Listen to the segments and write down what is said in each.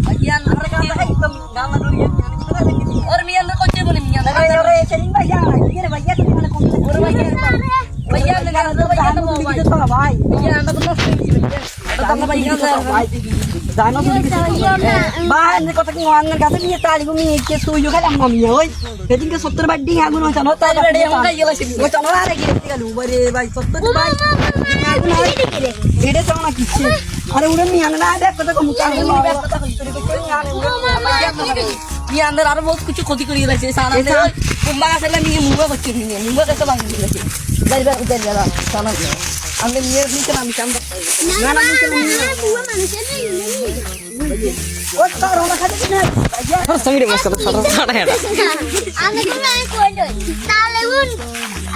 भैया अंदर का है एकदम गांव में दूर और मैं अंदर कौन से बोले मैं अंदर अरे चलिए भैया ये भैया तो मैंने कौन से और भैया अंदर का तो भैया तो भाई भैया अंदर तो भैया तो भैया भाई जानो तो बाहर ने को तक अंदर का तो ये ताली को मैं के सुयो का मम्मी होय लेकिन के 70 बड्डी है गुनो चनो ताली बड्डी हम का ये लसी वो चनो आ रे के लू बरे भाई 70 भाई एडे सोना किछे अरे उड़े मी अंगना देख तो मुका ये अंदर आरो बहुत कुछ खोती करी रखे साला ने कुंबा से ले मी मुंबा बच्चे नहीं मुंबा कैसे बांध रखे इधर उधर जरा साला अंदर ये नीचे ना मिशन ना ना नीचे बुआ मनुष्य नहीं ओ तारो ना खाते ना हर संगे मस्त साड़ा है अंदर को मैं कोई ताले उन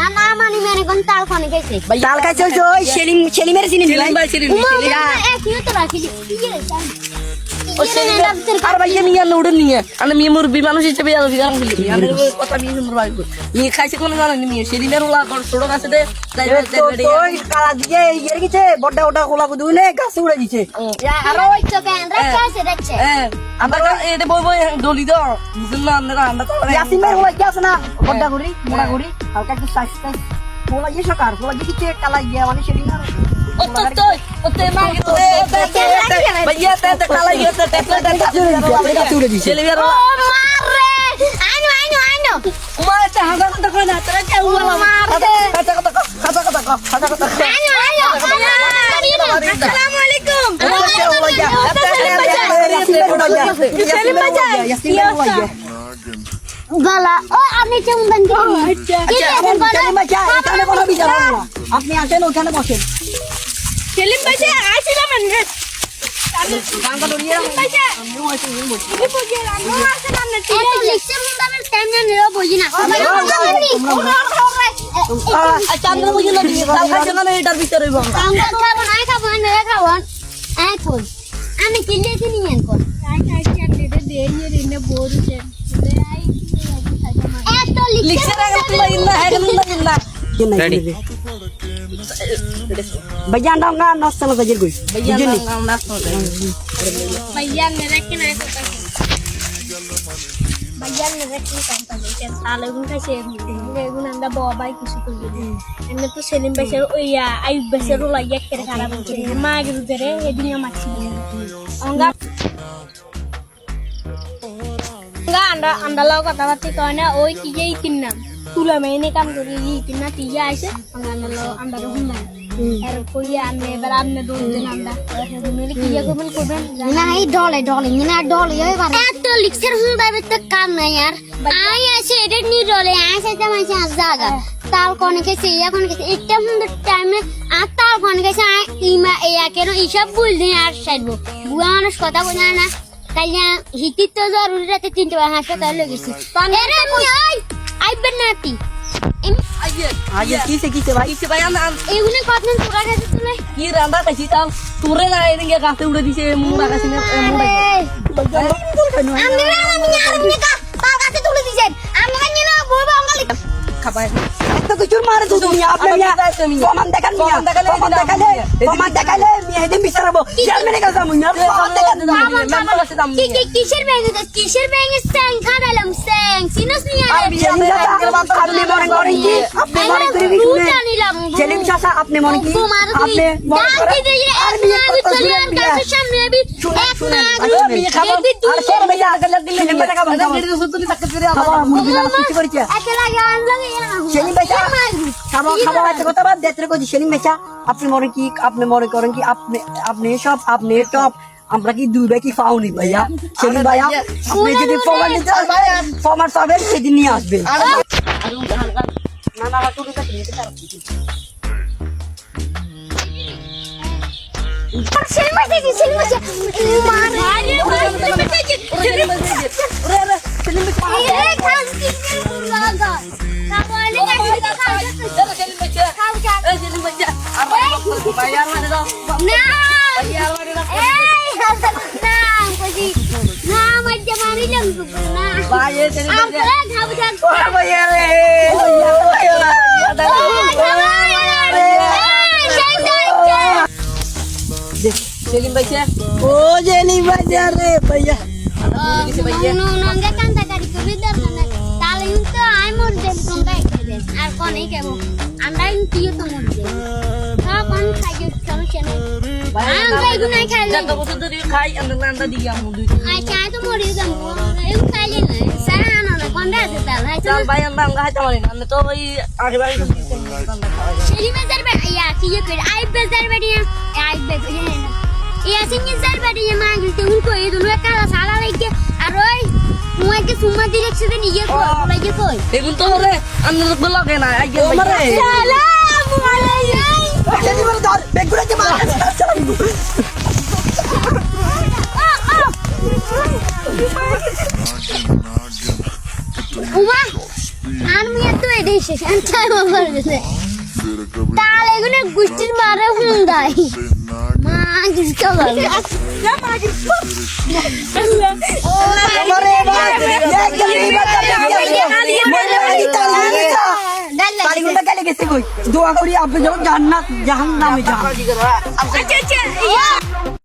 आना मानी मैंने कौन ताल खाने कैसे ताल का चल जो शेली मेरे सीने नहीं भाई शेली एक क्यों तो रखी ये अरे भैया मियां लोड नहीं है अरे मियां मुर्बी मानुष चबे जाओ फिर मियां अंदर वो पता मियां मुर्बा को ये खाई से कौन जाना नहीं मियां शेली मेरे उला छोड़ो का से दे तो काला दिए ये की छे बड़ा बड़ा कोला को दुने घास उड़े दीछे यार ओइ तो कैन रे कैसे रखे अंदर का ए बोय बोय डोली दो जिन्ना अंदर अंदर तो यासी मेरे उला क्या सुना बड़ा गुड़ी मोड़ा गुड़ी हल्का की साइज बोला ये शकार बोला ये की छे काला ये वाली शेली ना ओते मांगे तो भैया ते काला ये ते चूड़े दी चले यार मारे आनो उमा ते हागा तो कोई ना तेरे क्या हुआ मार दे खाता अस्सलाम वालेकुम गला ओ आपने चंदन की अच्छा चलिए बच्चा इतने को भी जा रहा अपने आते ना उठाने बसे चलिए बच्चा आइए ना मन काम का दुनिया बच्चा न्यू ऐसे न्यू बोल ये बोलिए ना आसे ना नहीं तो लिखते मुंडा में टाइम ना नहीं बोली ना चंद्र मुझे ना दिए ताल का जगह में डर भीतर रहो काम का बनाए खा ए कोई आने के लिए थी नहीं इनको काय दे ये रे बोरू से रेडी भैया ना नस्ता ना जर कोई भैया ना नस्ता भैया मेरा के ना भैया मेरा के काम कर के साले उनका से बेगुन अंदा बाबाई कुछ कर दे एने तो सेलिम बेचर ओ या आई बेचर ला एक करे खराब हो गए मां के उधरे एदिया माछी अंगा anda lau kata berarti karena oi tiga itinna tula maine kam kori itinna tiga aise anda lau anda rumah kuliah anda beramne dulu anda rumah kiya kuben na hai dole na dole ya bar to likser sudah betul kam na yar ai aise edit ni dole aise teman sih azaga tal kone ke siya kone ke item hundu time tal kone ke sai ima ya kero isab bul din ar shadbo buanos kota punya na kayaknya hitit tuh harus ada tinju hospital lagi sih. Era muai, ay benati. Aja kise भाई ना एगुने कतन तुरा का तुले ये रंदा कसी ताल तुरे ना ini enggak kahte udah dice murah kasih murah amira amnya ka tal kasih tulis dice amanya na boy bangal kapan itu kecur marah tuh dunia apa ya paman dekan mi edin bisa rabo jangan mereka samunya kisir beng seng kadalam seng sinus nih चलिए चाचा आपने मन की आपने अपने मन की आपने मन करें कि आपने शॉप आपने टॉप আমরা কি দুই ভাই কি পাওনি ভাইয়া সেদিন ভাইয়া আপনি যদি ফরমাল নিতে ফরমাল পাবেন সেদিন নিয়ে আসবেন না না তুমি কাছে নিতে পারো সেলিম ভাইছে ও জেলি ভাইয়া রে ভাইয়া কিছু ভাইছে নঙ্গে কান্তা কারি কবি দরকার নাই তাহলে কিন্তু আই মর দেব তোমরা খাইবে আর কোন এই খাবো আমরা কিন্তু তো মর দেব হ্যাঁ কোন খাইবে সমস্যা নাই আমরা এগুলো নাই খাইলে যত বছর ধরে খাই আন্ডা দিই আমু দুই আই চাই তো মরে যাব এই খাইলে না সারা না কোন আছে তাহলে হাই চাল ভাই আমরা খাইতে পারি না তো ওই আগে বাড়ি সেরি মেজার বে ইয়া কি ये कर आई बेजार बेडिया आई बे ইয়া সিঙ্গি জার বেডিয়া মাগিতে উনকো এই দুনো কালা সালা লাগে আর ওই মুই কে সুমা ডিরেকশনে নিয়ে কো লাগে কই এগুন তো রে আন্ডা তো লাগে না আই গেল ওমারে সালাম আলাইকুম জেলি মারে ধর বেগুড়া কে মার উমা আর মিয়া তো এটাই শেষ আনছাই বাবার কাছে তাহলে এগুলো গুষ্টির মারে হুন্দাই মা কিছু চলো ওমারে ভাই এক জেলি কালীগুন্ডা কালে গেছে কই দোয়া করি আপনি যখন জান্নাত জাহান্নামে যান আচ্ছা আচ্ছা